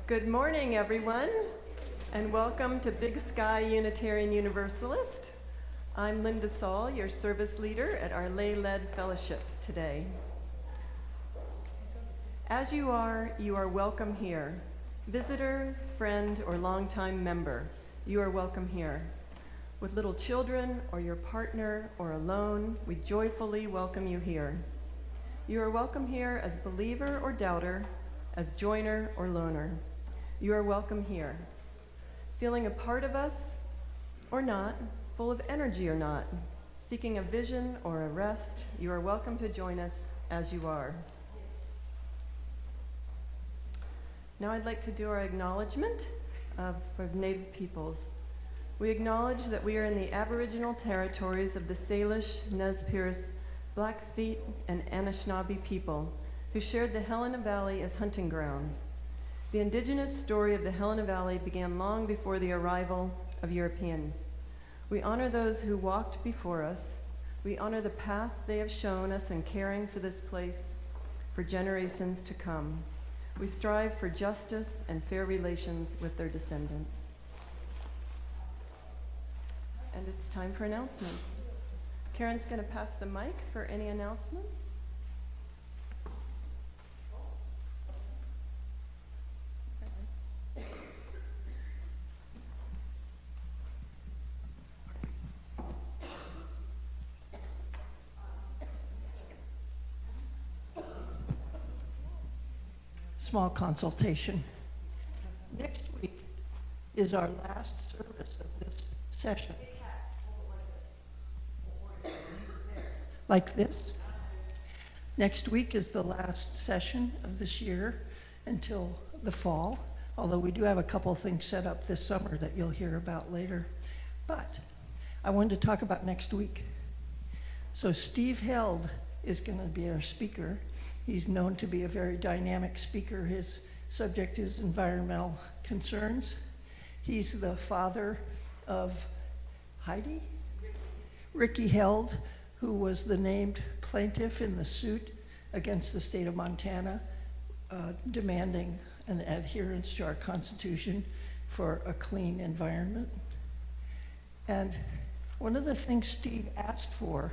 Good morning, everyone, and welcome to Big Sky Unitarian Universalist. I'm Linda Saul, your service leader at our lay-led fellowship today. As you are welcome here. Visitor, friend, or longtime member, you are welcome here. With little children, or your partner, or alone, we joyfully welcome you here. You are welcome here as believer or doubter, as joiner or loner. You are welcome here. Feeling a part of us or not, full of energy or not, seeking a vision or a rest, you are welcome to join us as you are. Now I'd like to do our acknowledgement for Native peoples. We acknowledge that we are in the Aboriginal territories of the Salish, Nez Perce, Blackfeet, and Anishinaabe people who shared the Helena Valley as hunting grounds. The indigenous story of the Helena Valley began long before the arrival of Europeans. We honor those who walked before us. We honor the path they have shown us in caring for this place for generations to come. We strive for justice and fair relations with their descendants. And it's time for announcements. Karen's going to pass the mic for any announcements. Small consultation. Next week is our last service of this session. Like this. Next week is the last session of this year until the fall, although we do have a couple things set up this summer that you'll hear about later. But I wanted to talk about next week. So Steve Held is going to be our speaker. He's known to be a very dynamic speaker. His subject is environmental concerns. He's the father of Heidi? Ricky Held, who was the named plaintiff in the suit against the state of Montana, demanding an adherence to our Constitution for a clean environment. And one of the things Steve asked for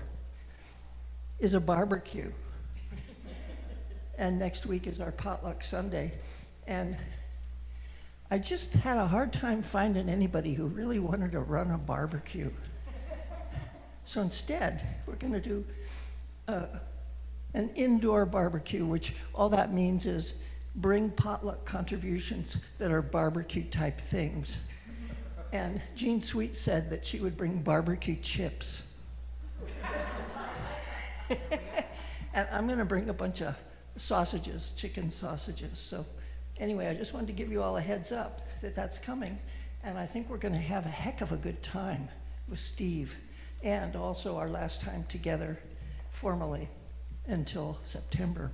is a barbecue. And next week is our potluck Sunday. And I just had a hard time finding anybody who really wanted to run a barbecue. So instead, we're going to do an indoor barbecue, which all that means is bring potluck contributions that are barbecue type things. And Jean Sweet said that she would bring barbecue chips. And I'm going to bring a bunch of sausages, chicken sausages. So anyway, I just wanted to give you all a heads up that that's coming. And I think we're going to have a heck of a good time with Steve. And also our last time together formally until September.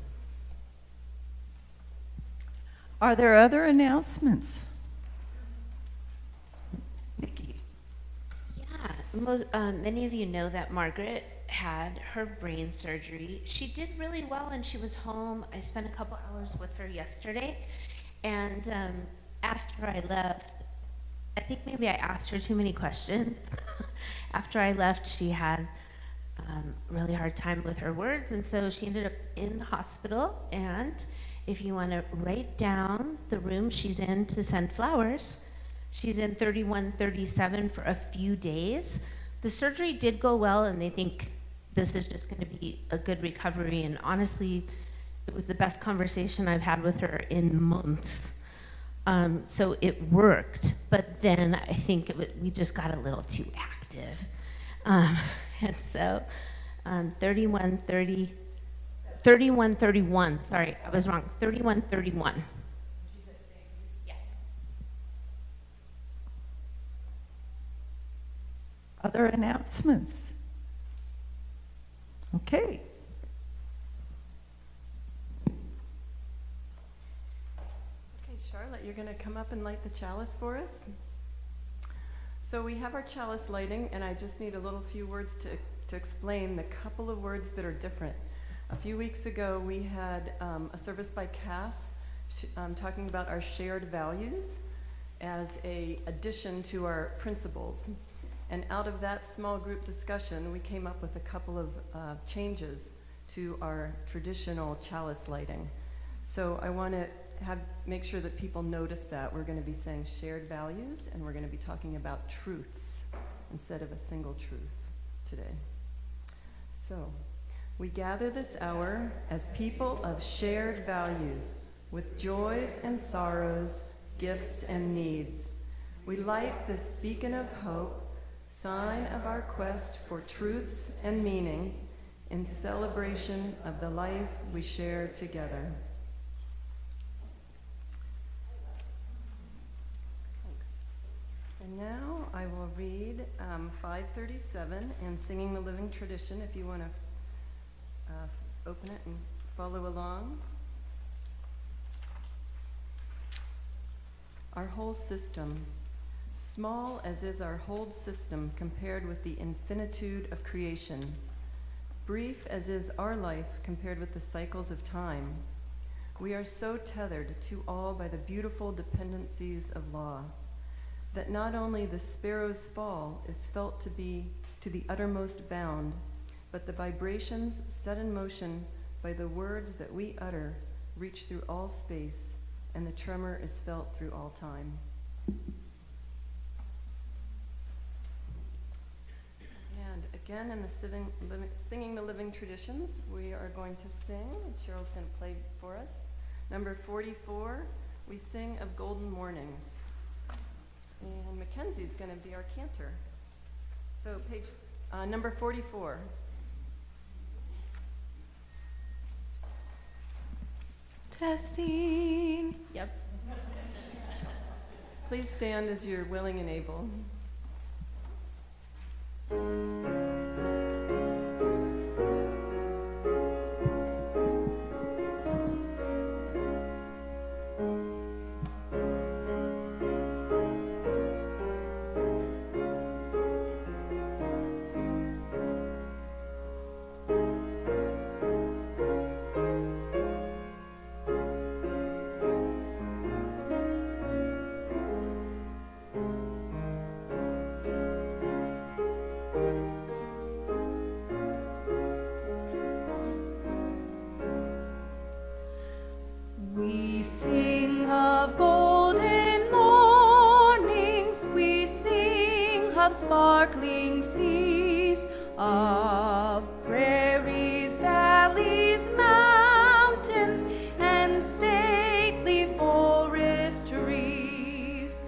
Are there other announcements? Nikki. Yeah, many of you know that Margaret had her brain surgery. She did really well and she was home. I spent a couple hours with her yesterday. And after I left, I think maybe I asked her too many questions. After I left, she had a really hard time with her words, and so she ended up in the hospital. And if you want to write down the room she's in to send flowers, she's in 3137 for a few days. The surgery did go well, and they think this is just going to be a good recovery. And honestly, it was the best conversation I've had with her in months. So it worked, but then I think we just got a little too active. And so 3131, sorry, I was wrong, 3131. Yeah. Other announcements? Okay. Charlotte, you're going to come up and light the chalice for us. So we have our chalice lighting, and I just need a little few words to explain the couple of words that are different. A few weeks ago, we had a service by Cass talking about our shared values as a addition to our principles. And out of that small group discussion, we came up with a couple of changes to our traditional chalice lighting. So I want to make sure that people notice that. We're going to be saying shared values, and we're going to be talking about truths instead of a single truth today. So, we gather this hour as people of shared values, with joys and sorrows, gifts and needs. We light this beacon of hope, sign of our quest for truths and meaning, in celebration of the life we share together. Thanks. And now I will read 537 and Singing the Living Tradition, if you want to open it and follow along. Our whole system, small as is our whole system compared with the infinitude of creation, brief as is our life compared with the cycles of time, we are so tethered to all by the beautiful dependencies of law, that not only the sparrow's fall is felt to be to the uttermost bound, but the vibrations set in motion by the words that we utter reach through all space, and the tremor is felt through all time. And again, in the Singing the Living Traditions, we are going to sing, and Cheryl's going to play for us. Number 44, we sing of Golden Mornings. And Mackenzie's going to be our cantor. So page number 44. Testing. Yep. Please stand as you're willing and able. We sing of golden mornings, we sing of sparkling seas, of prairies, valleys, mountains, and stately forest trees.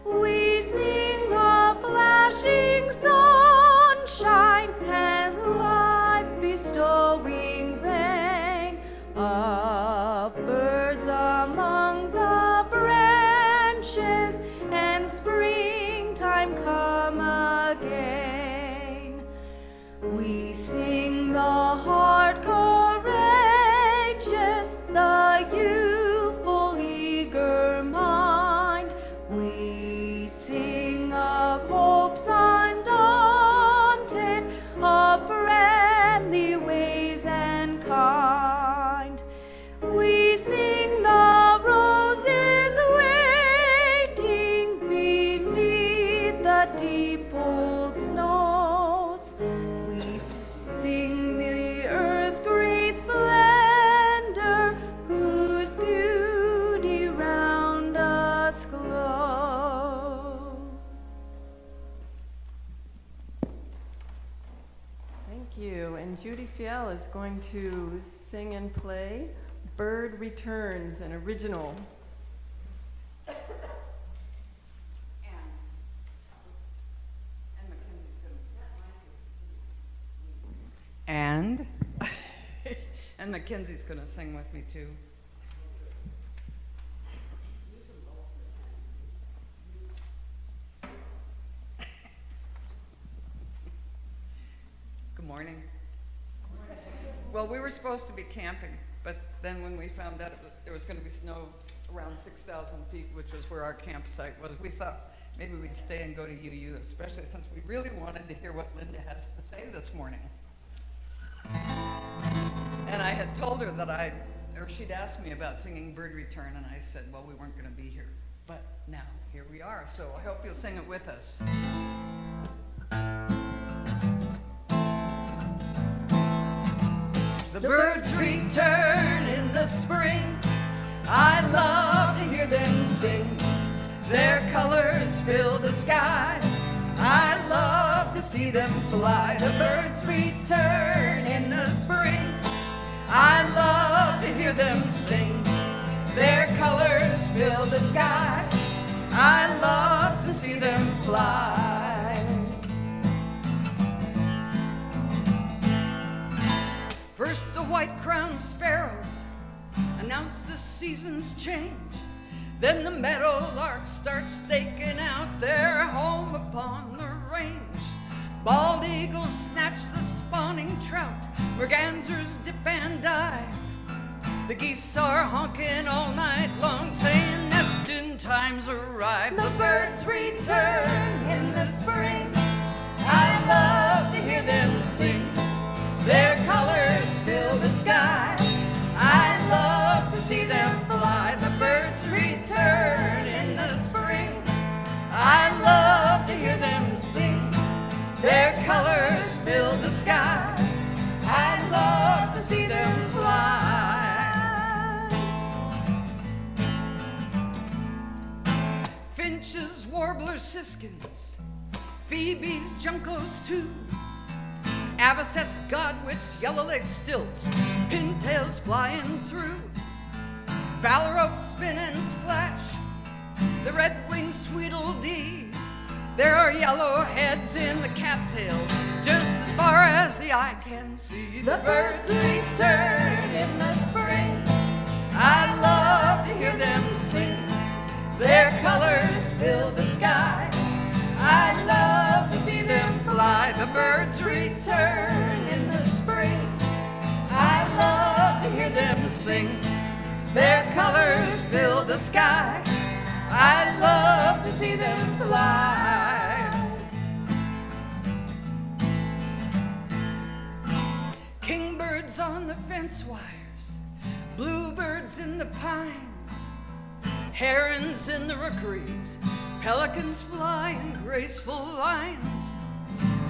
We sing of flashing sunshine and life bestowing rain, of birds among the branches, and springtime come again. We sing the heart courageous, the youthful eager mind. We sing of hopes undaunted, of friendly ways and kind. We sing the roses waiting beneath the deep old snows. We sing the earth's great splendor, whose beauty round us glows. Thank you. And Judy Fiel is going to sing and play Bird Returns, an original. And and Mackenzie's going to sing with me too. Good morning. Well, we were supposed to be camping, but then when we found out there was going to be snow around 6,000 feet, which was where our campsite was, we thought maybe we'd stay and go to UU, especially since we really wanted to hear what Linda has to say this morning. And I had told her that I'd or she'd asked me about singing Bird Return, and I said, well, we weren't going to be here. But now, here we are, so I hope you'll sing it with us. The birds return in the spring. I love to hear them sing. Their colors fill the sky. I love to see them fly. The birds return in the spring. I love to hear them sing. Their colors fill the sky. I love to see them fly. First the white-crowned sparrows announce the season's change. Then the meadowlark starts staking out their home upon the range. Bald eagles snatch the spawning trout, mergansers dip and dive. The geese are honking all night long, saying nesting time's arrived. The birds return in the spring. I love to hear them sing. Their colors fill the sky. I love to see them fly. The birds return in the spring. I love to hear them sing. Their colors fill the sky. I love to see them fly. Finches, warblers, siskins, phoebes, juncos too. Avocets, godwits, yellow-legged stilts, pintails flying through. Phalarope, spin and splash, the red-winged tweedledee. There are yellow heads in the cattails, just as far as the eye can see. The birds return in the spring. I love to hear them sing. Their colors fill the sky. I love to see them fly. The birds return in the spring. I love to hear them sing. Their colors fill the sky. I love to see them fly. Kingbirds on the fence wires, bluebirds in the pines, herons in the rookeries, pelicans fly in graceful lines.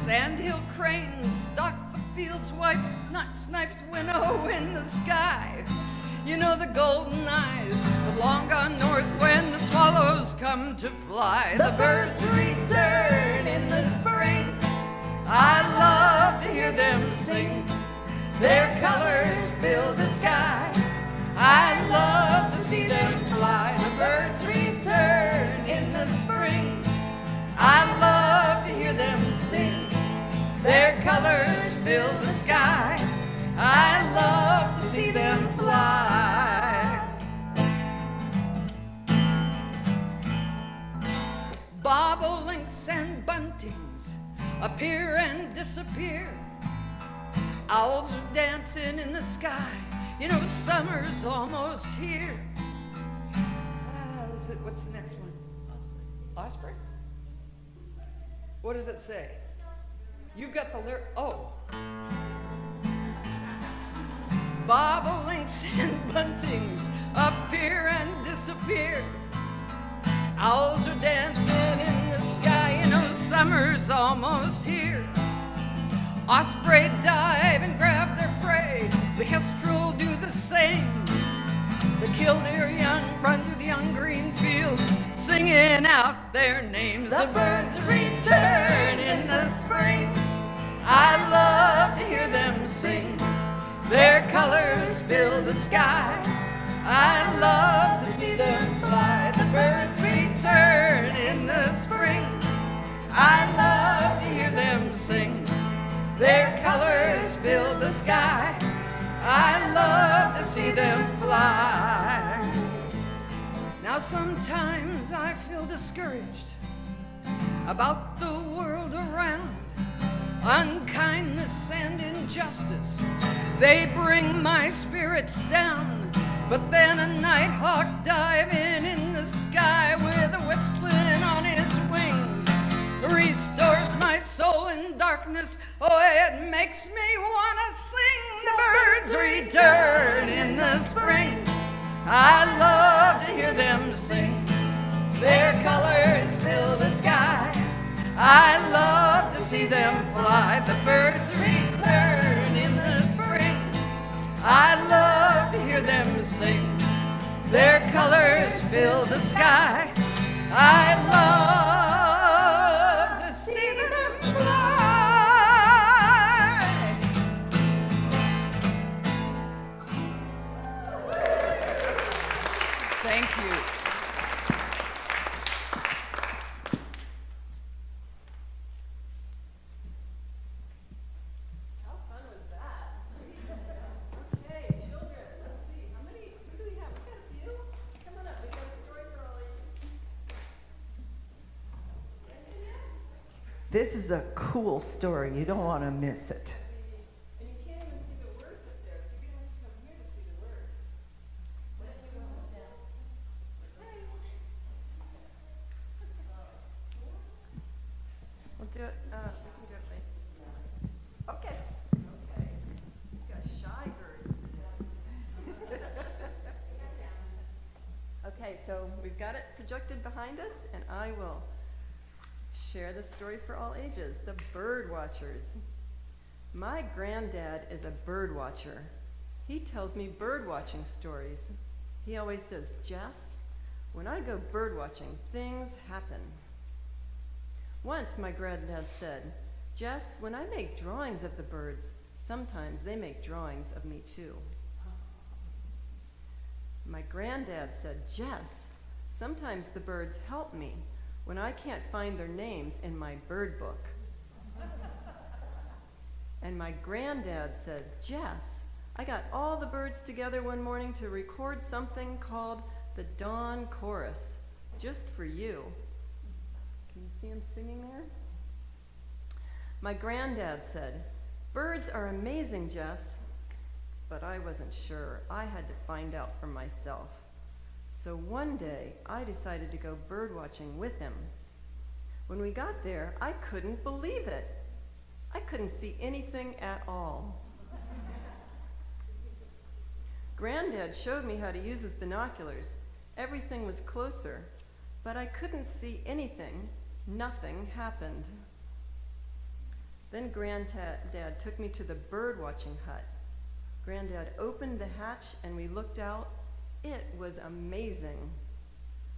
Sandhill cranes stalk the fields, snipes winnow in the sky. You know the golden eyes have long gone north when the swallows come to fly. The birds return in the spring. I love to hear them sing. Their colors fill the sky. I love to see them fly. The birds return in the spring. I love to hear them sing. Their colors fill the sky. I love to see them fly. Bobolinks and buntings appear and disappear. Owls are dancing in the sky. You know, summer's almost here. What's the next one? Osprey? What does it say? You've got the lyric. Oh. Bobolinks and buntings appear and disappear. Owls are dancing in the sky. You know, summer's almost here. Osprey dive and grab their prey. The kestrel do the same. The killdeer young run through the young green fields, singing out their names. The birds return in the spring. I love to hear them sing. Their colors fill the sky. I love to see them fly. The birds return in the spring. I love to hear them sing. Their colors fill the sky. I love to see them fly. Now sometimes I feel discouraged about the world around. Unkindness and injustice, they bring my spirits down. But then a nighthawk diving in the sky with a whistling on his wings restores my soul in darkness. Oh, it makes me want to sing. The birds birds return in the spring. I love to hear them sing. Their colors fill the sky. I love to see them fly. The birds return in the spring. I love to hear them sing. Their colors fill the sky. I love to see them fly. Thank you. How fun was that? Okay, children, let's see. Who do we have? We got a few. Come on up. We got a story for all of you. This is a cool story. You don't want to miss it. And you can't even see the words up there, so you're going to have to come here to see the words. We'll do it, we can do it later. Okay. Okay. We've got shy birds today. Okay, so we've got it projected behind us, and I will share the story for all ages, the bird watchers. My granddad is a bird watcher. He tells me bird watching stories. He always says, Jess, when I go bird watching, things happen. Once my granddad said, Jess, when I make drawings of the birds, sometimes they make drawings of me too. My granddad said, Jess, sometimes the birds help me when I can't find their names in my bird book. And my granddad said, Jess, I got all the birds together one morning to record something called the Dawn Chorus, just for you. Can you see him singing there? My granddad said, birds are amazing, Jess. But I wasn't sure. I had to find out for myself. So one day, I decided to go bird watching with him. When we got there, I couldn't believe it. I couldn't see anything at all. Granddad showed me how to use his binoculars. Everything was closer, but I couldn't see anything. Nothing happened. Then Granddad took me to the bird watching hut. Granddad opened the hatch and we looked out. It was amazing.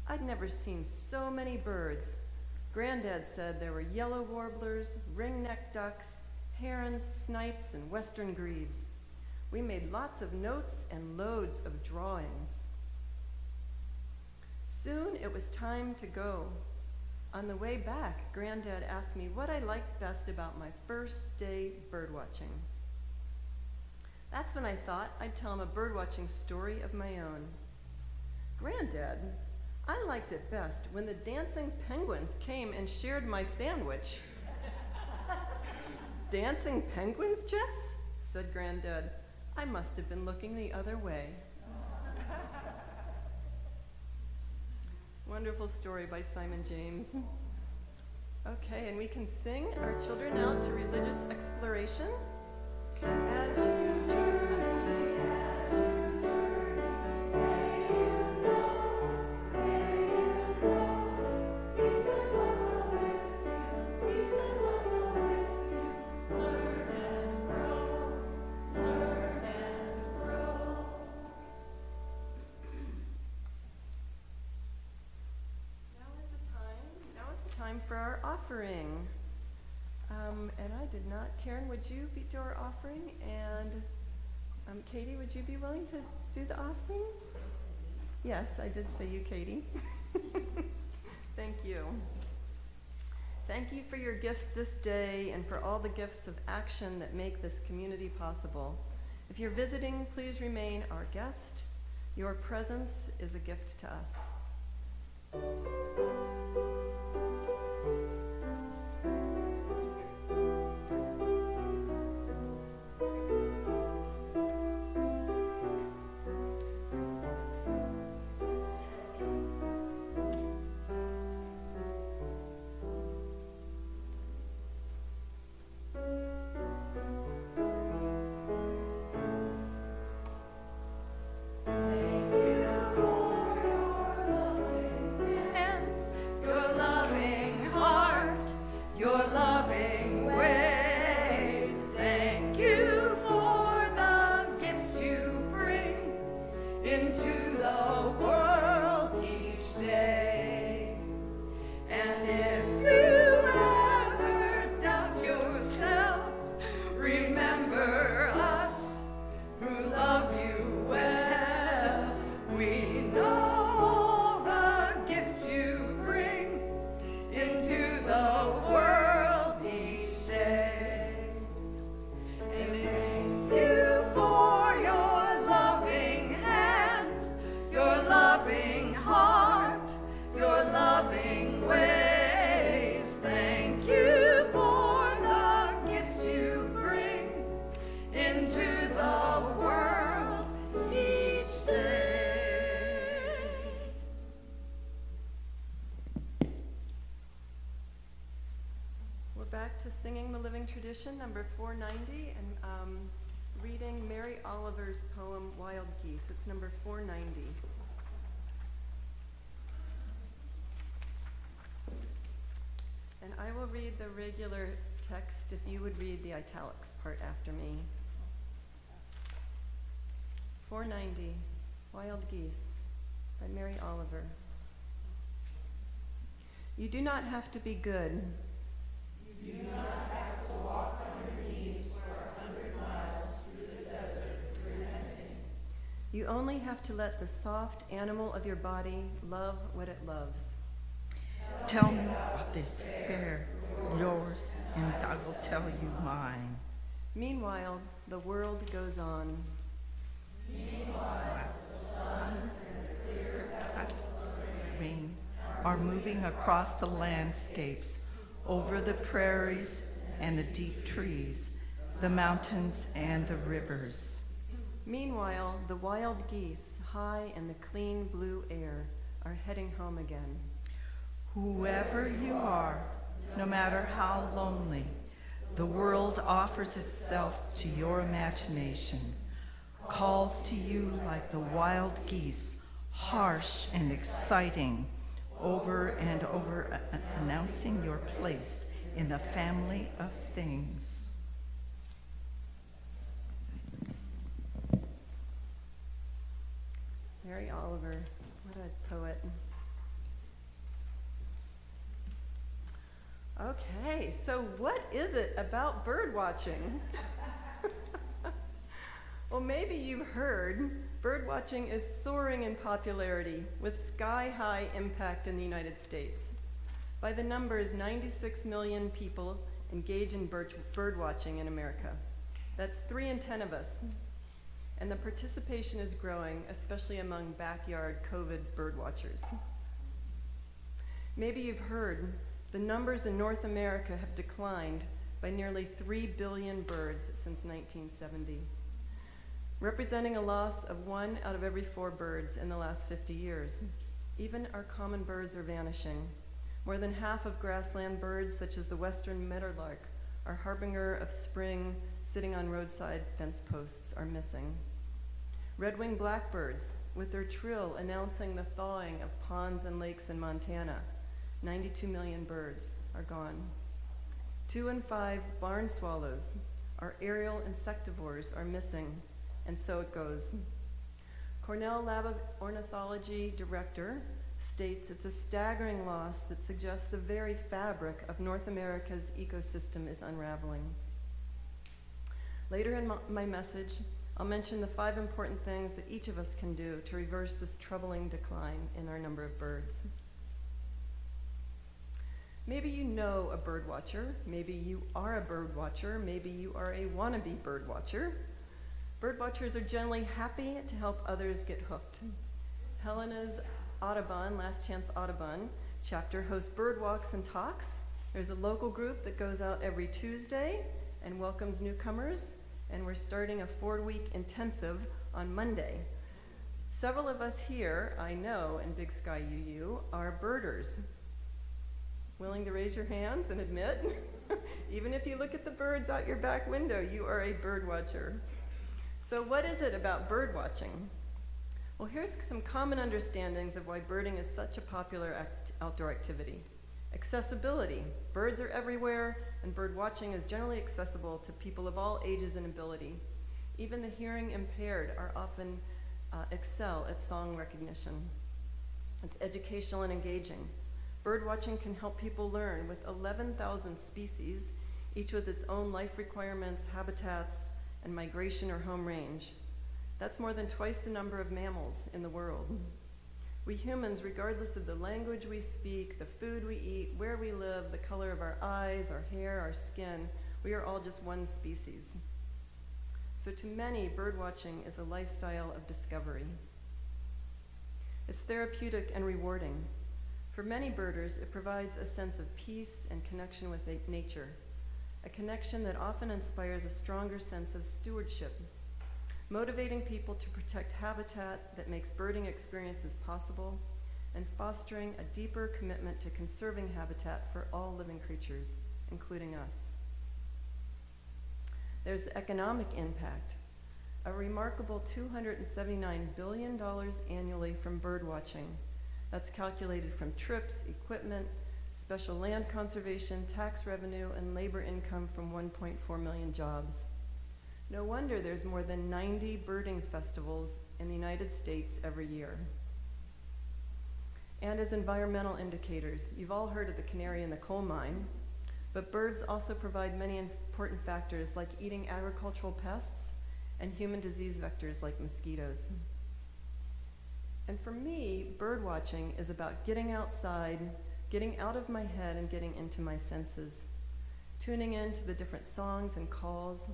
I'd never seen so many birds. Granddad said there were yellow warblers, ring-necked ducks, herons, snipes, and western grebes. We made lots of notes and loads of drawings. Soon it was time to go. On the way back, Granddad asked me what I liked best about my first day birdwatching. That's when I thought I'd tell him a birdwatching story of my own. Granddad, I liked it best when the dancing penguins came and shared my sandwich. Dancing penguins, Jess? Said Granddad. I must have been looking the other way. Wonderful story by Simon James. Okay, and we can sing our children out to religious exploration. As you journey, time for our offering. And I did not, Karen, would you do our offering? And Katie, would you be willing to do the offering? Yes, I did say you, Katie. Thank you. Thank you for your gifts this day and for all the gifts of action that make this community possible. If you're visiting, please remain our guest. Your presence is a gift to us. heart your loving ways. Thank you for the gifts you bring into the world each day. We're back to singing the living tradition, number 490, and reading Mary Oliver's poem, Wild Geese. It's number 490. And I will read the regular text if you would read the italics part after me. 490, Wild Geese by Mary Oliver. You do not have to be good. You do not have to walk on your knees for 100 miles through the desert repenting. You only have to let the soft animal of your body love what it loves. Tell me what they spare yours, and I will tell you mine. Meanwhile, the world goes on. Sun and clear rain are moving across the landscapes, over the prairies and the deep trees, the mountains and the rivers. Meanwhile, the wild geese, high in the clean blue air, are heading home again. Whoever you are, no matter how lonely, the world offers itself to your imagination, calls to you like the wild geese, harsh and exciting, over and over, announcing your place in the family of things. Mary Oliver, what a poet. Okay, so what is it about bird watching? Well, maybe you've heard bird watching is soaring in popularity with sky-high impact in the United States. By the numbers, 96 million people engage in bird watching in America. That's 3 in 10 of us. And the participation is growing, especially among backyard COVID bird watchers. Maybe you've heard the numbers in North America have declined by nearly 3 billion birds since 1970, representing a loss of 1 out of every 4 birds in the last 50 years. Even our common birds are vanishing. More than half of grassland birds, such as the western meadowlark, our harbinger of spring sitting on roadside fence posts, are missing. Red-winged blackbirds, with their trill announcing the thawing of ponds and lakes in Montana, 92 million birds are gone. 2 in 5 barn swallows, our aerial insectivores, are missing, and so it goes. Cornell Lab of Ornithology director states it's a staggering loss that suggests the very fabric of North America's ecosystem is unraveling. Later in my message, I'll mention the 5 important things that each of us can do to reverse this troubling decline in our number of birds. Maybe you know a bird watcher, maybe you are a bird watcher, maybe you are a wannabe bird watcher. Bird watchers are generally happy to help others get hooked. Helena's Audubon, Last Chance Audubon chapter hosts bird walks and talks. There's a local group that goes out every Tuesday and welcomes newcomers, and we're starting a 4-week intensive on Monday. Several of us here, I know, in Big Sky UU, are birders. Willing to raise your hands and admit? Even if you look at the birds out your back window, you are a bird watcher. So what is it about bird watching? Well, here's some common understandings of why birding is such a popular outdoor activity. Accessibility. Birds are everywhere, and bird watching is generally accessible to people of all ages and ability. Even the hearing impaired are often excel at song recognition. It's educational and engaging. Bird watching can help people learn with 11,000 species, each with its own life requirements, habitats, and migration or home range. That's more than twice the number of mammals in the world. We humans, regardless of the language we speak, the food we eat, where we live, the color of our eyes, our hair, our skin, we are all just one species. So to many, bird watching is a lifestyle of discovery. It's therapeutic and rewarding. For many birders, it provides a sense of peace and connection with nature, a connection that often inspires a stronger sense of stewardship, motivating people to protect habitat that makes birding experiences possible, and fostering a deeper commitment to conserving habitat for all living creatures, including us. There's the economic impact, a remarkable $279 billion annually from birdwatching. That's calculated from trips, equipment, special land conservation, tax revenue, and labor income from 1.4 million jobs. No wonder there's more than 90 birding festivals in the United States every year. And as environmental indicators, you've all heard of the canary in the coal mine, but birds also provide many important factors like eating agricultural pests and human disease vectors like mosquitoes. And for me, bird watching is about getting outside, getting out of my head and getting into my senses, tuning in to the different songs and calls,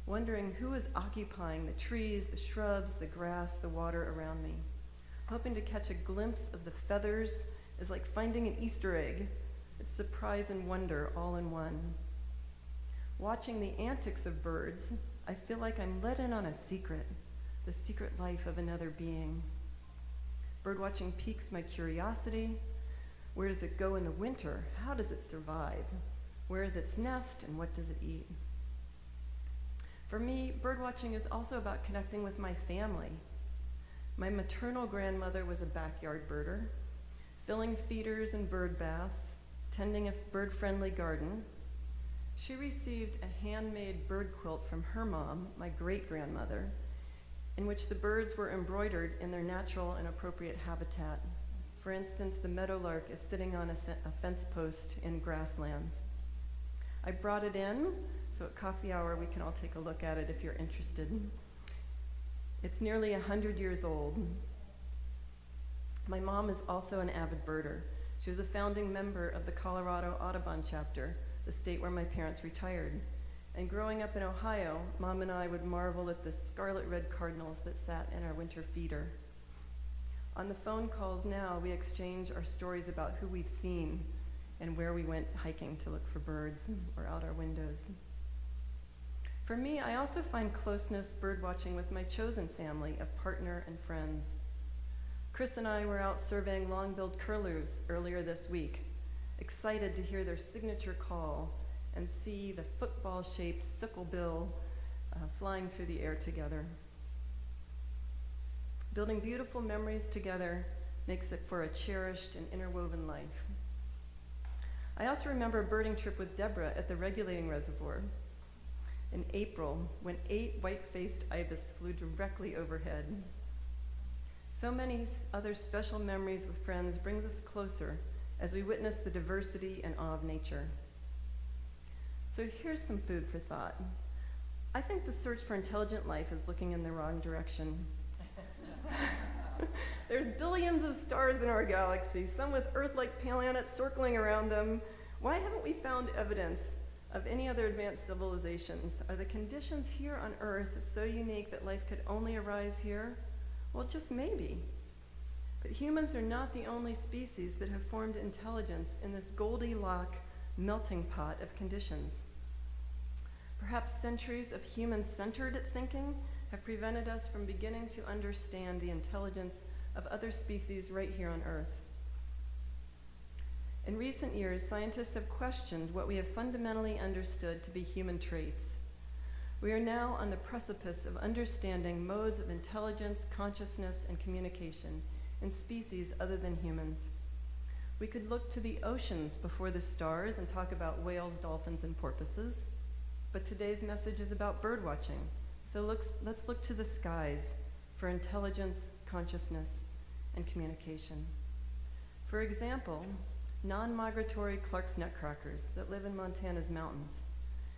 wondering who is occupying the trees, the shrubs, the grass, the water around me. Hoping to catch a glimpse of the feathers is like finding an Easter egg. It's surprise and wonder all in one. Watching the antics of birds, I feel like I'm let in on a secret, the secret life of another being. Birdwatching piques my curiosity. Where does it go in the winter? How does it survive? Where is its nest and what does it eat? For me, birdwatching is also about connecting with my family. My maternal grandmother was a backyard birder, filling feeders and bird baths, tending a bird-friendly garden. She received a handmade bird quilt from her mom, my great-grandmother, in which the birds were embroidered in their natural and appropriate habitat. For instance, the meadowlark is sitting on a fence post in grasslands. I brought it in, so at coffee hour we can all take a look at it if you're interested. It's nearly 100 years old. My mom is also an avid birder. She was a founding member of the Colorado Audubon chapter, the state where my parents retired. And growing up in Ohio, Mom and I would marvel at the scarlet-red cardinals that sat in our winter feeder. On the phone calls now, we exchange our stories about who we've seen and where we went hiking to look for birds or out our windows. For me, I also find closeness birdwatching with my chosen family of partner and friends. Chris and I were out surveying long-billed curlews earlier this week, excited to hear their signature call and see the football-shaped sickle bill flying through the air together. Building beautiful memories together makes it for a cherished and interwoven life. I also remember a birding trip with Deborah at the regulating reservoir in April when 8 white-faced ibis flew directly overhead. So many other special memories with friends brings us closer as we witness the diversity and awe of nature. So here's some food for thought. I think the search for intelligent life is looking in the wrong direction. There's billions of stars in our galaxy, some with Earth-like planets circling around them. Why haven't we found evidence of any other advanced civilizations? Are the conditions here on Earth so unique that life could only arise here? Well, just maybe. But humans are not the only species that have formed intelligence in this Goldilocks melting pot of conditions. Perhaps centuries of human-centered thinking have prevented us from beginning to understand the intelligence of other species right here on Earth. In recent years, scientists have questioned what we have fundamentally understood to be human traits. We are now on the precipice of understanding modes of intelligence, consciousness, and communication in species other than humans. We could look to the oceans before the stars and talk about whales, dolphins, and porpoises, but today's message is about bird watching. So let's look to the skies for intelligence, consciousness, and communication. For example, non-migratory Clark's nutcrackers that live in Montana's mountains.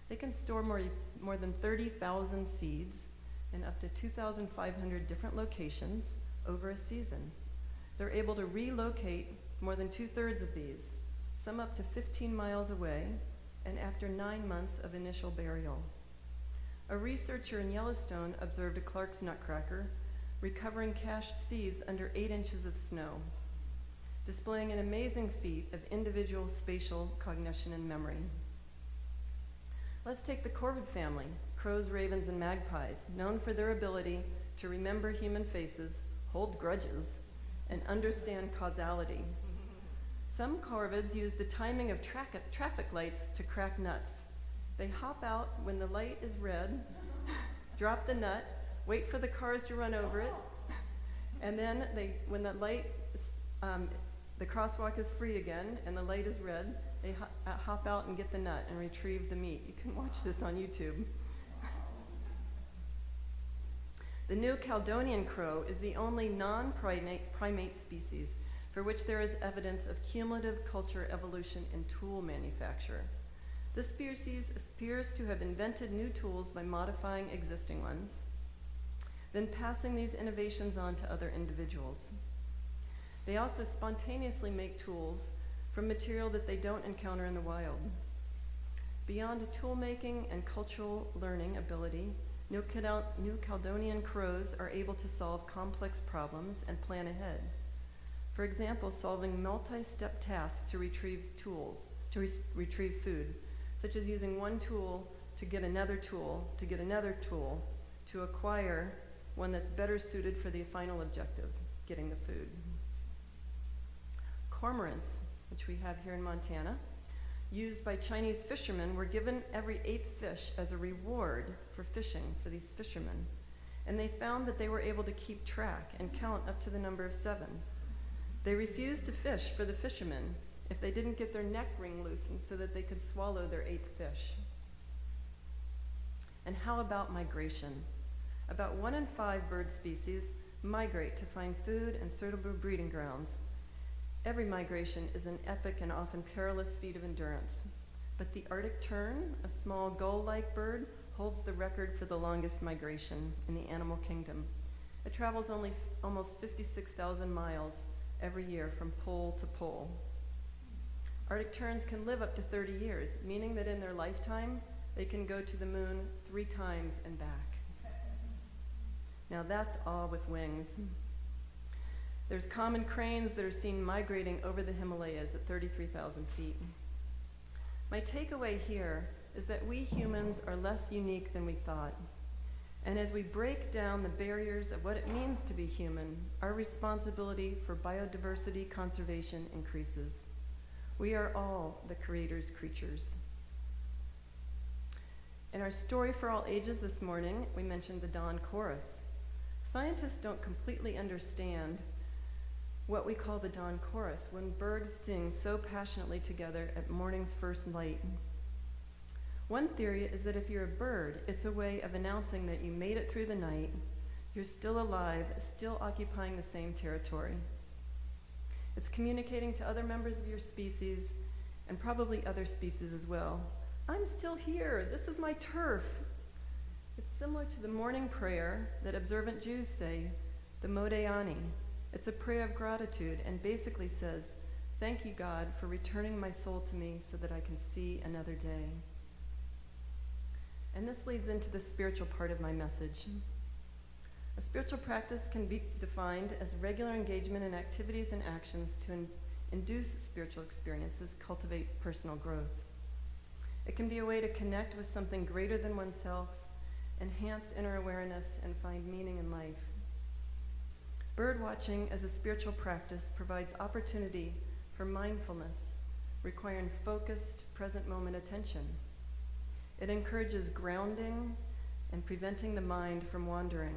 They can store more than 30,000 seeds in up to 2,500 different locations over a season. They're able to relocate more than 2/3 of these, some up to 15 miles away, and after 9 months of initial burial. A researcher in Yellowstone observed a Clark's nutcracker recovering cached seeds under 8 inches of snow, displaying an amazing feat of individual spatial cognition and memory. Let's take the corvid family, crows, ravens, and magpies, known for their ability to remember human faces, hold grudges, and understand causality. Some corvids use the timing of traffic lights to crack nuts. They hop out when the light is red, drop the nut, wait for the cars to run over it, and then when the light, the crosswalk is free again and the light is red, they hop out and get the nut and retrieve the meat. You can watch this on YouTube. The New Caledonian crow is the only non-primate species for which there is evidence of cumulative culture evolution in tool manufacture. This species appears to have invented new tools by modifying existing ones, then passing these innovations on to other individuals. They also spontaneously make tools from material that they don't encounter in the wild. Beyond tool making and cultural learning ability, New Caledonian crows are able to solve complex problems and plan ahead. For example, solving multi-step tasks to retrieve retrieve food, such as using one tool to get another tool, to get another tool, to acquire one that's better suited for the final objective, getting the food. Cormorants, which we have here in Montana, used by Chinese fishermen, were given every 8th fish as a reward for fishing for these fishermen. And they found that they were able to keep track and count up to the number of 7. They refused to fish for the fishermen if they didn't get their neck ring loosened so that they could swallow their 8th fish. And how about migration? About 1 in 5 bird species migrate to find food and suitable breeding grounds. Every migration is an epic and often perilous feat of endurance. But the Arctic tern, a small gull-like bird, holds the record for the longest migration in the animal kingdom. It travels almost 56,000 miles every year from pole to pole. Arctic terns can live up to 30 years, meaning that in their lifetime, they can go to the moon 3 times and back. Now that's awe with wings. There's common cranes that are seen migrating over the Himalayas at 33,000 feet. My takeaway here is that we humans are less unique than we thought. And as we break down the barriers of what it means to be human, our responsibility for biodiversity conservation increases. We are all the Creator's creatures. In our story for all ages this morning, we mentioned the dawn chorus. Scientists don't completely understand what we call the dawn chorus, when birds sing so passionately together at morning's first light. One theory is that if you're a bird, it's a way of announcing that you made it through the night, you're still alive, still occupying the same territory. It's communicating to other members of your species, and probably other species as well. I'm still here, this is my turf. It's similar to the morning prayer that observant Jews say, the Modéani. It's a prayer of gratitude and basically says, thank you, God, for returning my soul to me so that I can see another day. And this leads into the spiritual part of my message. A spiritual practice can be defined as regular engagement in activities and actions to induce spiritual experiences, cultivate personal growth. It can be a way to connect with something greater than oneself, enhance inner awareness, and find meaning in life. Bird watching as a spiritual practice provides opportunity for mindfulness, requiring focused, present moment attention. It encourages grounding and preventing the mind from wandering.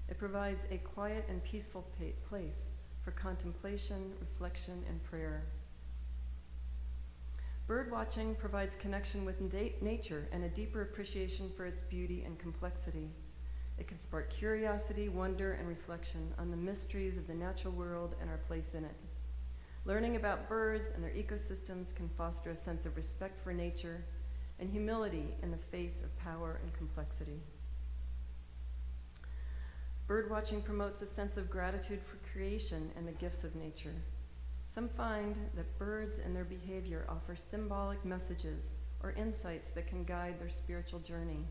It provides a quiet and peaceful place for contemplation, reflection, and prayer. Bird watching provides connection with nature and a deeper appreciation for its beauty and complexity. It can spark curiosity, wonder, and reflection on the mysteries of the natural world and our place in it. Learning about birds and their ecosystems can foster a sense of respect for nature and humility in the face of power and complexity. Birdwatching promotes a sense of gratitude for creation and the gifts of nature. Some find that birds and their behavior offer symbolic messages or insights that can guide their spiritual journey.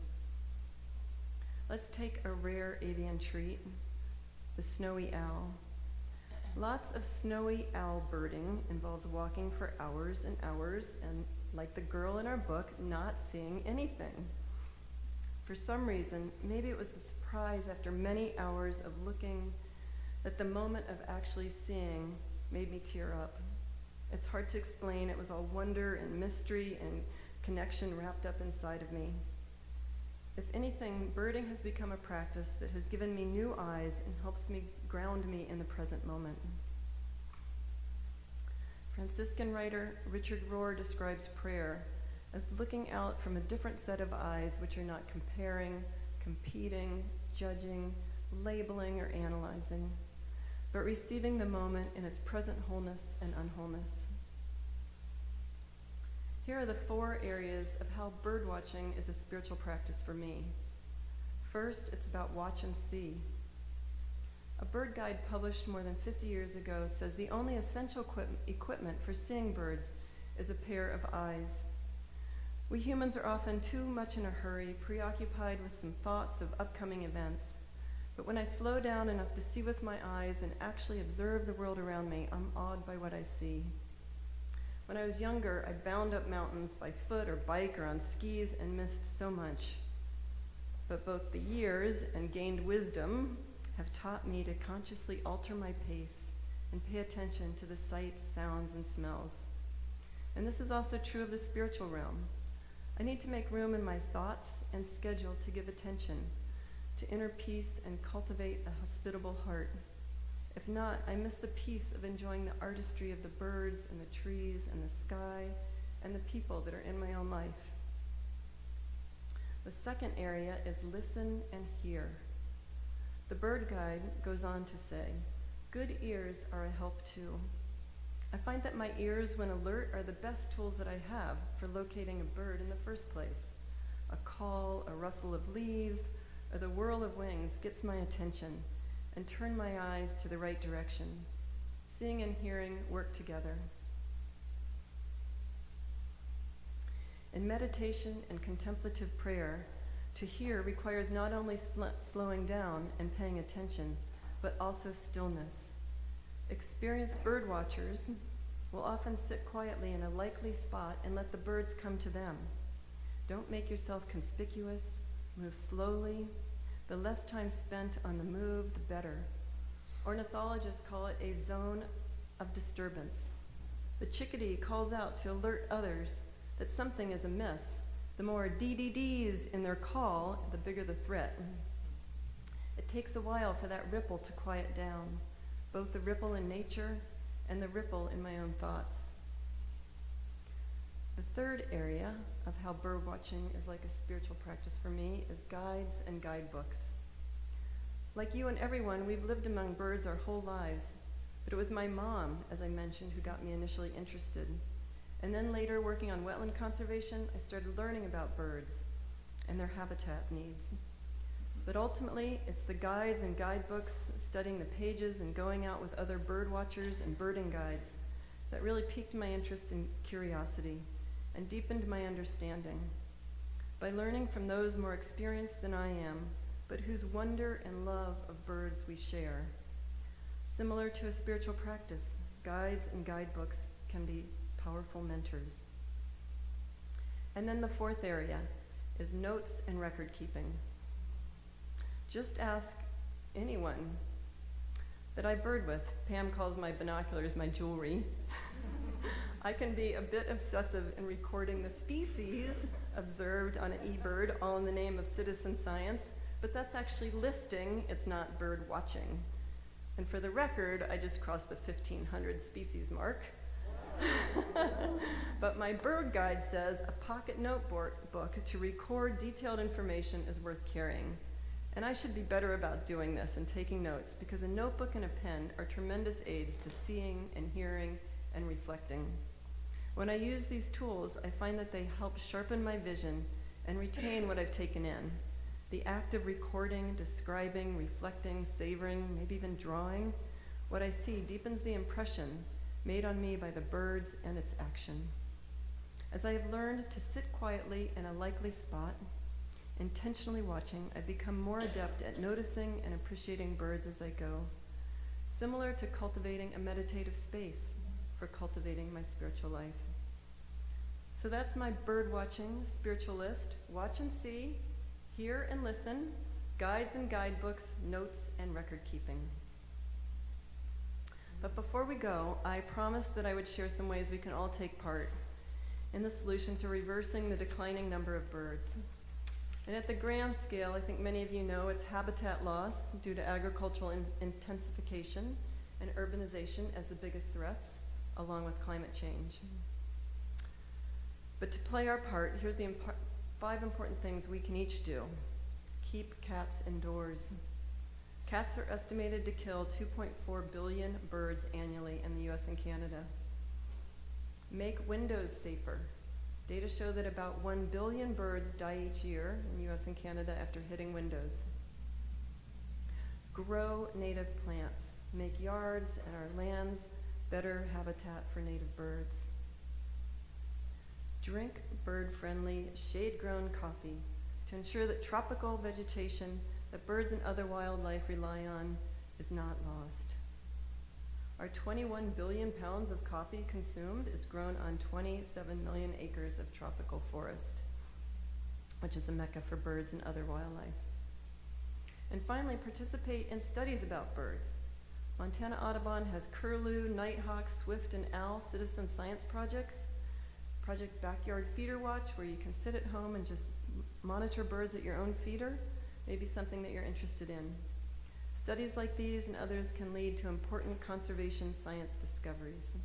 Let's take a rare avian treat, the snowy owl. Lots of snowy owl birding involves walking for hours and hours and, like the girl in our book, not seeing anything. For some reason, maybe it was the surprise after many hours of looking that the moment of actually seeing made me tear up. It's hard to explain. It was all wonder and mystery and connection wrapped up inside of me. If anything, birding has become a practice that has given me new eyes and helps me ground me in the present moment. Franciscan writer Richard Rohr describes prayer as looking out from a different set of eyes which are not comparing, competing, judging, labeling, or analyzing, but receiving the moment in its present wholeness and unwholeness. Here are the 4 areas of how bird watching is a spiritual practice for me. First, it's about watch and see. A bird guide published more than 50 years ago says the only essential equipment for seeing birds is a pair of eyes. We humans are often too much in a hurry, preoccupied with some thoughts of upcoming events. But when I slow down enough to see with my eyes and actually observe the world around me, I'm awed by what I see. When I was younger, I bound up mountains by foot or bike or on skis and missed so much. But both the years and gained wisdom have taught me to consciously alter my pace and pay attention to the sights, sounds, and smells. And this is also true of the spiritual realm. I need to make room in my thoughts and schedule to give attention to inner peace and cultivate a hospitable heart. If not, I miss the peace of enjoying the artistry of the birds and the trees and the sky and the people that are in my own life. The second area is listen and hear. The bird guide goes on to say, good ears are a help too. I find that my ears, when alert, are the best tools that I have for locating a bird in the first place. A call, a rustle of leaves, or the whirl of wings gets my attention and turn my eyes to the right direction. Seeing and hearing work together. In meditation and contemplative prayer, to hear requires not only slowing down and paying attention, but also stillness. Experienced bird watchers will often sit quietly in a likely spot and let the birds come to them. Don't make yourself conspicuous, move slowly. The less time spent on the move, the better. Ornithologists call it a zone of disturbance. The chickadee calls out to alert others that something is amiss. The more dee-dee-dees in their call, the bigger the threat. It takes a while for that ripple to quiet down, both the ripple in nature and the ripple in my own thoughts. The third area of how bird watching is like a spiritual practice for me is guides and guidebooks. Like you and everyone, we've lived among birds our whole lives, but it was my mom, as I mentioned, who got me initially interested. And then later, working on wetland conservation, I started learning about birds and their habitat needs. But ultimately, it's the guides and guidebooks, studying the pages and going out with other bird watchers and birding guides that really piqued my interest and curiosity and deepened my understanding. By learning from those more experienced than I am, but whose wonder and love of birds we share. Similar to a spiritual practice, guides and guidebooks can be powerful mentors. And then the fourth area is notes and record keeping. Just ask anyone that I bird with. Pam calls my binoculars my jewelry. I can be a bit obsessive in recording the species observed on an eBird, all in the name of citizen science, but that's actually listing, it's not bird watching. And for the record, I just crossed the 1,500 species mark. But my bird guide says a pocket notebook to record detailed information is worth carrying. And I should be better about doing this and taking notes, because a notebook and a pen are tremendous aids to seeing and hearing and reflecting. When I use these tools, I find that they help sharpen my vision and retain what I've taken in. The act of recording, describing, reflecting, savoring, maybe even drawing, what I see deepens the impression made on me by the birds and its action. As I have learned to sit quietly in a likely spot, intentionally watching, I've become more adept at noticing and appreciating birds as I go, similar to cultivating a meditative space for cultivating my spiritual life. So that's my bird watching spiritual list. Watch and see, hear and listen, guides and guidebooks, notes and record keeping. But before we go, I promised that I would share some ways we can all take part in the solution to reversing the declining number of birds. And at the grand scale, I think many of you know it's habitat loss due to agricultural intensification and urbanization as the biggest threats, along with climate change. But to play our part, here's the 5 important things we can each do. Keep cats indoors. Cats are estimated to kill 2.4 billion birds annually in the US and Canada. Make windows safer. Data show that about 1 billion birds die each year in US and Canada after hitting windows. Grow native plants. Make yards and our lands better habitat for native birds. Drink bird-friendly, shade-grown coffee to ensure that tropical vegetation that birds and other wildlife rely on is not lost. Our 21 billion pounds of coffee consumed is grown on 27 million acres of tropical forest, which is a mecca for birds and other wildlife. And finally, participate in studies about birds. Montana Audubon has curlew, nighthawk, swift, and owl citizen science projects. Project Backyard Feeder Watch, where you can sit at home and just monitor birds at your own feeder, maybe something that you're interested in. Studies like these and others can lead to important conservation science discoveries.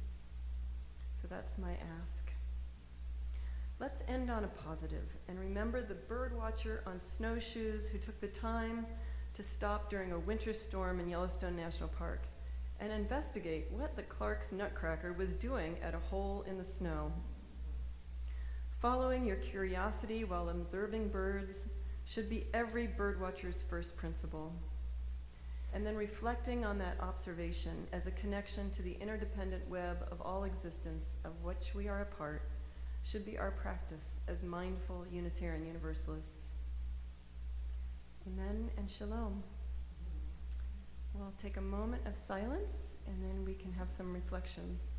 So that's my ask. Let's end on a positive and remember the bird watcher on snowshoes who took the time to stop during a winter storm in Yellowstone National Park and investigate what the Clark's Nutcracker was doing at a hole in the snow. Following your curiosity while observing birds should be every birdwatcher's first principle. And then reflecting on that observation as a connection to the interdependent web of all existence of which we are a part should be our practice as mindful Unitarian Universalists. Amen and shalom. We'll take a moment of silence and then we can have some reflections.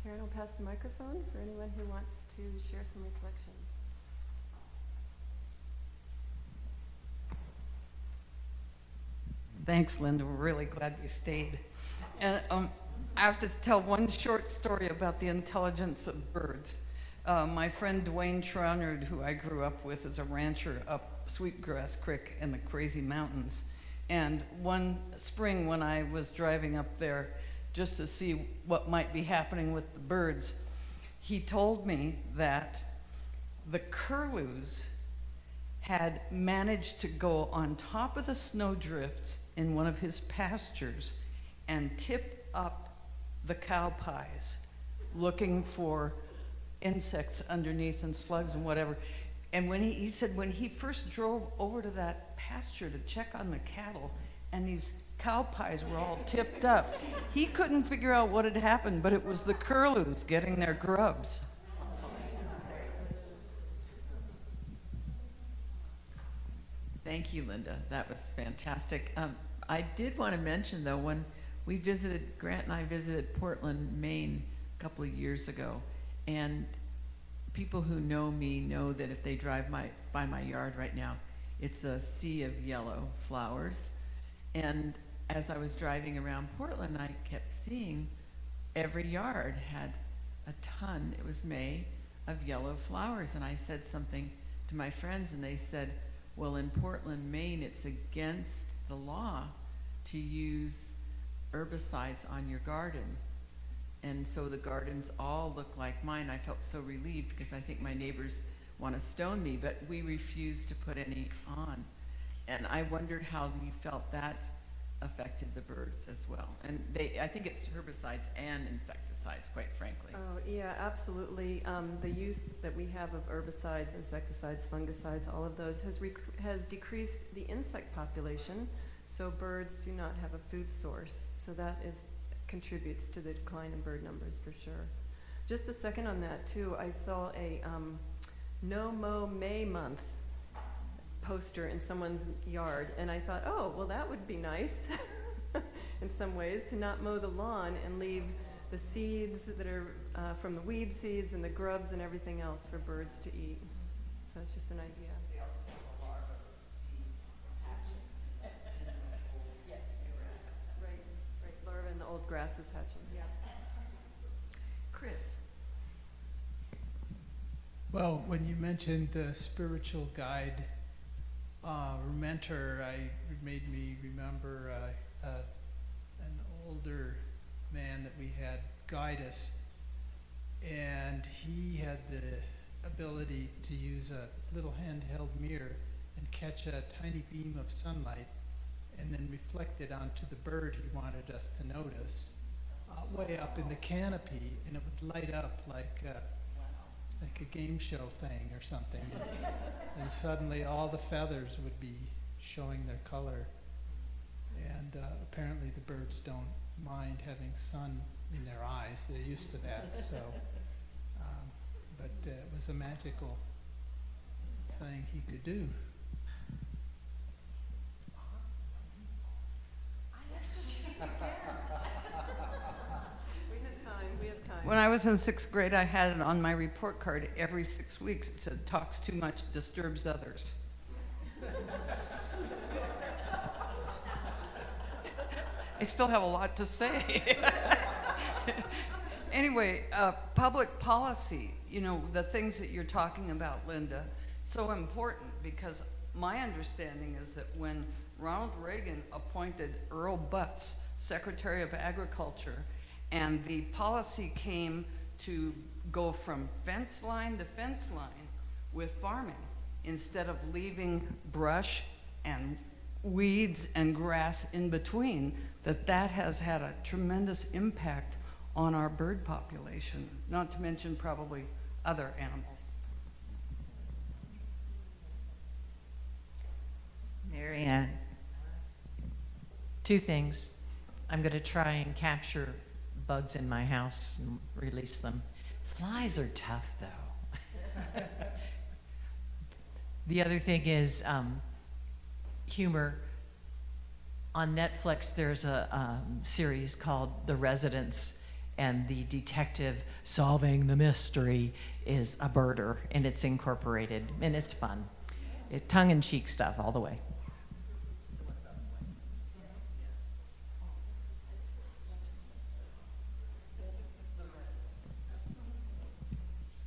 Karen will pass the microphone for anyone who wants to share some reflections. Thanks, Linda. We're really glad you stayed. And I have to tell one short story about the intelligence of birds. My friend Dwayne Trounard, who I grew up with, is a rancher up Sweetgrass Creek in the Crazy Mountains. And one spring when I was driving up there just to see what might be happening with the birds, he told me that the curlews had managed to go on top of the snowdrifts in one of his pastures and tip up the cow pies looking for insects underneath and slugs and whatever. And when he said when he first drove over to that pasture to check on the cattle and these cow pies were all tipped up, he couldn't figure out what had happened, but it was the curlews getting their grubs. Thank you, Linda. That was fantastic. I did want to mention, though, when we visited, Grant and I visited Portland, Maine a couple of years ago, and people who know me know that if they drive by my yard right now, it's a sea of yellow flowers. And as I was driving around Portland, I kept seeing every yard had a ton, it was May, of yellow flowers. And I said something to my friends, and they said, well, in Portland, Maine, it's against the law to use herbicides on your garden. And so the gardens all look like mine. I felt so relieved because I think my neighbors want to stone me, but we refused to put any on. And I wondered how you felt that affected the birds as well. And I think it's herbicides and insecticides, quite frankly. Oh, yeah, absolutely. The use that we have of herbicides, insecticides, fungicides, all of those has decreased the insect population, so birds do not have a food source. So that contributes to the decline in bird numbers for sure. Just a second on that too, I saw a No Mow May Month poster in someone's yard, and I thought, oh, well, that would be nice in some ways, to not mow the lawn and leave the seeds that are from the weed seeds and the grubs and everything else for birds to eat. So it's just an idea. Right, larvae in the old grass is hatching. Yeah. Chris. Well, when you mentioned the spiritual guide mentor, it made me remember an older man that we had guide us, and he had the ability to use a little handheld mirror and catch a tiny beam of sunlight and then reflect it onto the bird he wanted us to notice way up in the canopy, and it would light up like a game show thing or something. And suddenly all the feathers would be showing their color. And apparently the birds don't mind having sun in their eyes. They're used to that. So, but it was a magical thing he could do. We have time. When I was in 6th grade, I had it on my report card every 6 weeks. It said, talks too much, disturbs others. I still have a lot to say. Anyway, public policy, you know, the things that you're talking about, Linda, so important, because my understanding is that when Ronald Reagan appointed Earl Butz Secretary of Agriculture, and the policy came to go from fence line to fence line with farming, instead of leaving brush and weeds and grass in between, that has had a tremendous impact on our bird population, not to mention probably other animals. Mary Ann, two things. I'm going to try and capture bugs in my house and release them. Flies are tough, though. The other thing is humor. On Netflix, there's a series called The Residents, and the detective solving the mystery is a birder, and it's incorporated, and it's fun. It's tongue-in-cheek stuff all the way.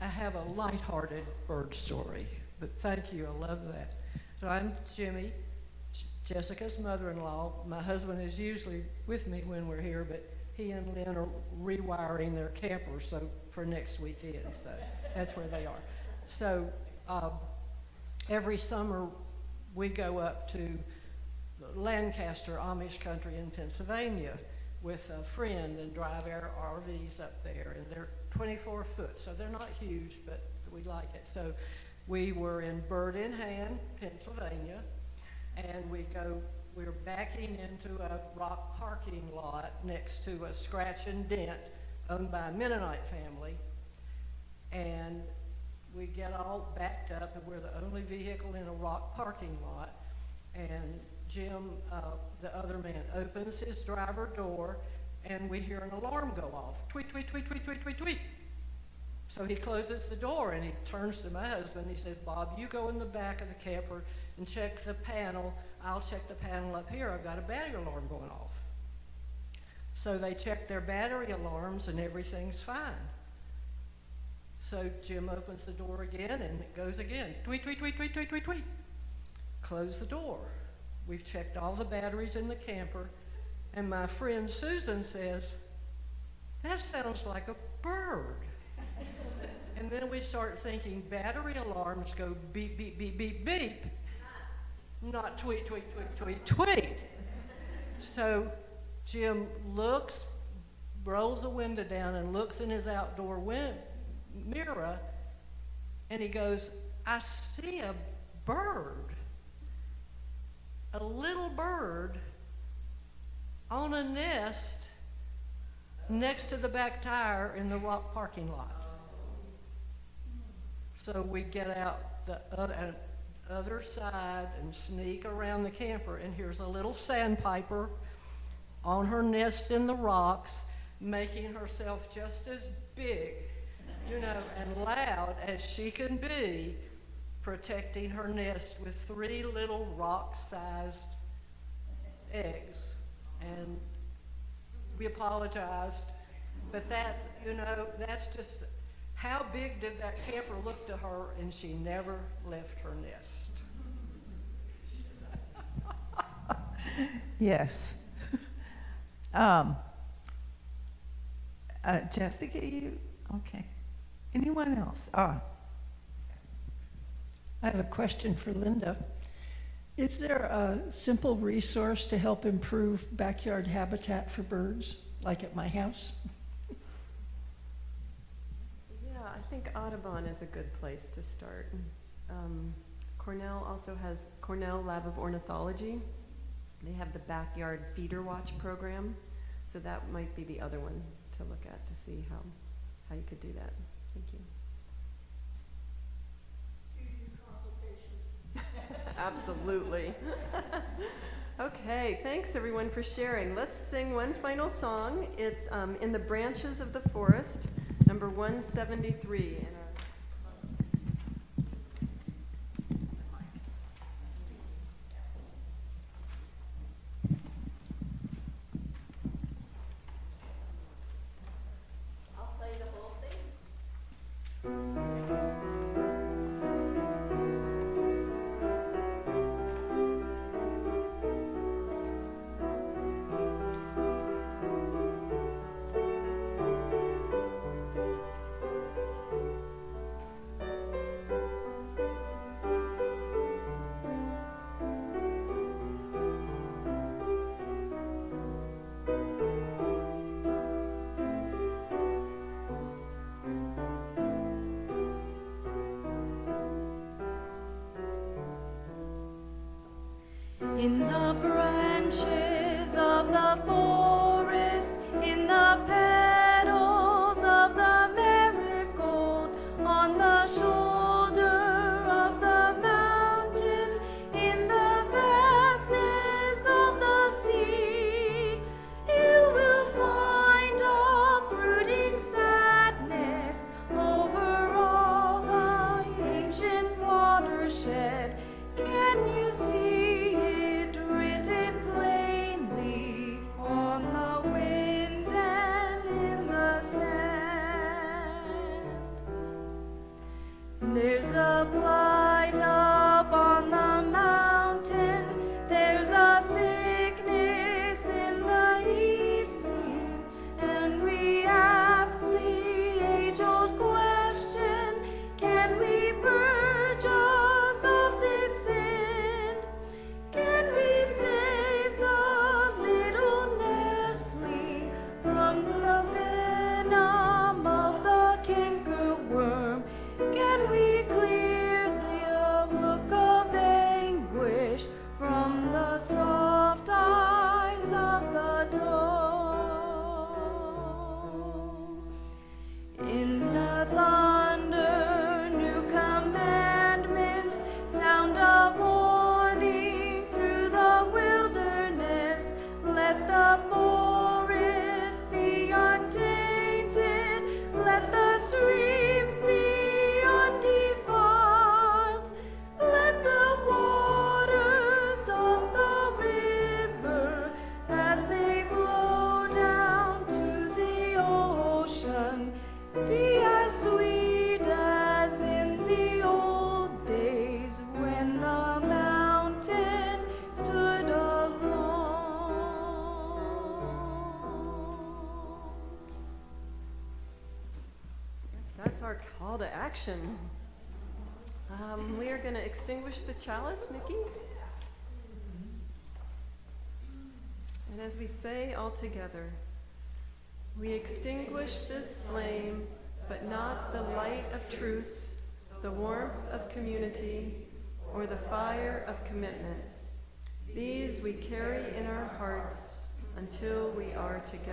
I have a lighthearted bird story, but thank you, I love that. So I'm Jimmy, Jessica's mother-in-law. My husband is usually with me when we're here, but he and Lynn are rewiring their camper for next weekend, so that's where they are. So every summer we go up to Lancaster, Amish country in Pennsylvania with a friend and drive our RVs up there, and they're 24 foot, so they're not huge, but we like it. So we were in Bird in Hand, Pennsylvania, and we're backing into a rock parking lot next to a Scratch and Dent owned by a Mennonite family, and we get all backed up, and we're the only vehicle in a rock parking lot, and Jim, the other man, opens his driver door, and we hear an alarm go off. Tweet, tweet, tweet, tweet, tweet, tweet, tweet. So he closes the door, and he turns to my husband. He says, Bob, you go in the back of the camper and check the panel. I'll check the panel up here. I've got a battery alarm going off. So they check their battery alarms, and everything's fine. So Jim opens the door again, and it goes again. Tweet, tweet, tweet, tweet, tweet, tweet, tweet. Close the door. We've checked all the batteries in the camper, and my friend Susan says, that sounds like a bird. And then we start thinking battery alarms go beep, beep, beep, beep, beep, not tweet, tweet, tweet, tweet, tweet. So Jim looks, rolls the window down and looks in his outdoor mirror, and he goes, I see a bird. A little bird on a nest next to the back tire in the rock parking lot. So we get out the other side and sneak around the camper, and here's a little sandpiper on her nest in the rocks, making herself just as big, and loud as she can be, protecting her nest with 3 little rock-sized eggs. And we apologized, but that's just, how big did that camper look to her, and she never left her nest. Yes. Jessica, okay. Anyone else? I have a question for Linda. Is there a simple resource to help improve backyard habitat for birds, like at my house? Yeah, I think Audubon is a good place to start. Cornell also has Cornell Lab of Ornithology. They have the Backyard Feeder Watch program, so that might be the other one to look at to see how you could do that. Thank you. Absolutely. Okay, thanks everyone for sharing. Let's sing one final song. It's In the Branches of the Forest, number 173. I'll play the whole thing. In the branches of the forest, in the petals of the marigold, on the shoulder of the mountain, in the vastness of the sea, you will find a brooding There's a blight up on the mountain. There's a sickness in the evening. And we ask the age-old question, can we purge us of this sin? Can we save the little nestling from the venom of the cankerworm? Can we clear the look of anguish from the soft eyes of the dawn? In the thunder, new commandments sound a warning through the wilderness. Let the forest be untainted. Let the streams be undefiled. Let the waters of the river, as they flow down to the ocean, be as sweet as in the old days when the mountain stood alone. Yes, that's our call to action. We are going to extinguish the chalice, Nikki. And as we say all together, we extinguish this flame, but not the light of truth, the warmth of community, or the fire of commitment. These we carry in our hearts until we are together.